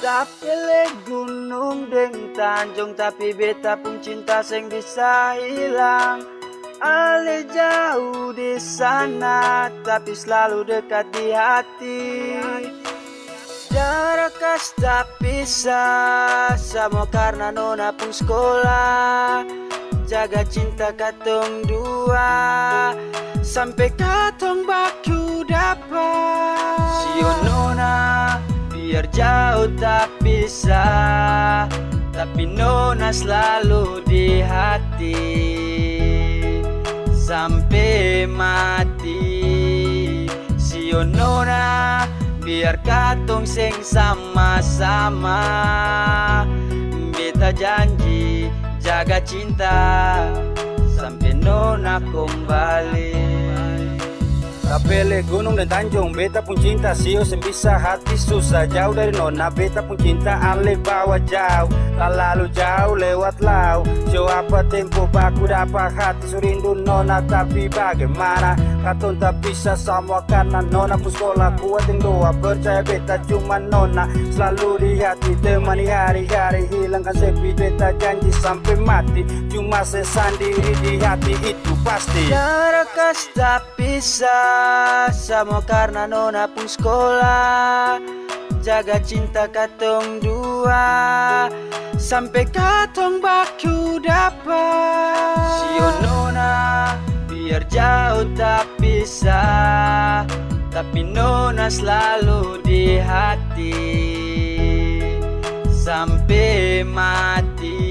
Tak pilih gunung deng tanjung, tapi beta pun cinta seng bisa hilang. Ale jauh di sana, tapi selalu dekat di hati. Jarak kas tak pisah, sama karena nona pun sekolah. Jaga cinta katong dua, sampai katong baku dapat. Sio nona, biar jauh tak pisah, tapi nona selalu di hati sampai mati. Sio nona, biar katong seng sama-sama. Beta janji jaga cinta sampai nona kembali. Kapele gunung dan tanjung, beta pun cinta sio bisa hati susah. Jauh dari nona, beta pun cinta ale bawa jauh. Lalu jauh lewat laut, sio apa tempo baku dapat hati surindu nona. Tapi bagaimana katong tak bisa sama karena nona pun sekolah. Kuat yang doa, percaya beta cuma nona selalu di hati. Temani hari-hari, hilangkan sepi, beta janji sampai mati. Cuma sesandiri di hati itu pasti. Jarak kas tak pisah, sama karena nona pun sekolah. Jaga cinta katong dua, sampai katong baku dapat. Sio nona, biar jauh tak pisah, tapi nona selalu di hati sampai mati.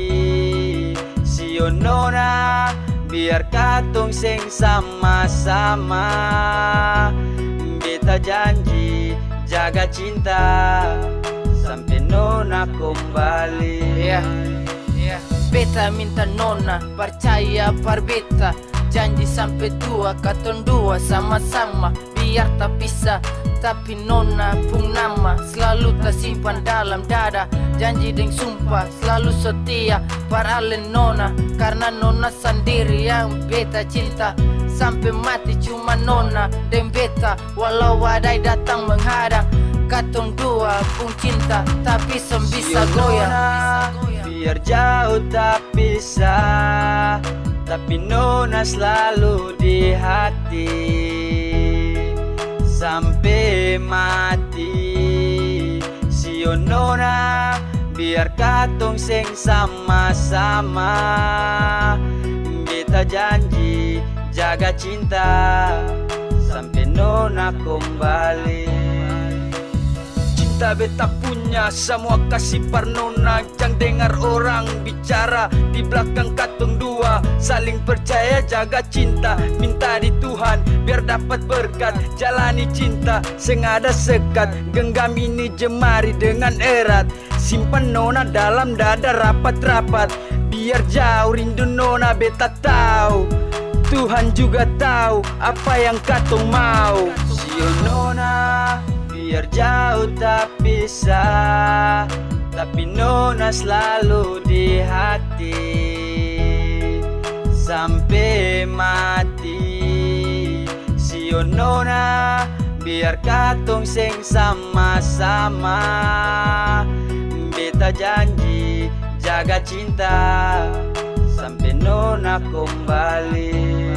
Sio nona, biar katong seng sama-sama. Beta janji jaga cinta sampai nona kembali. Beta minta nona percaya par beta, janji sampai tua katong dua sama-sama. Biar tak bisa, tapi nona pun nama selalu tak simpan dalam dada. Janji dan sumpah selalu setia par ale nona, karena nona sendiri yang beta cinta sampai mati. Cuma nona dan beta, walau badai datang menghadang, katong dua pun cinta tapi som bisa goyang. Biar jauh tak pisah, tapi nona selalu di hati sampai mati. Sio nona, biar katong seng sama-sama. Beta janji jaga cinta sampai nona kembali. Cinta beta punya, semua kasih par nona. Jangan dengar orang bicara di belakang katong dua. Saling percaya jaga cinta, minta di Tuhan biar dapat berkat. Jalani cinta seng ada sekat, genggam ini jemari dengan erat. Simpan nona dalam dada rapat-rapat, biar jauh rindu nona beta tahu. Tuhan juga tahu apa yang katong mau. Sio nona, biar jauh tak pisah, tapi nona selalu di hati sampai mati. Sio nona, biar katong seng sama-sama. Beta janji jaga cinta sampai nona kembali.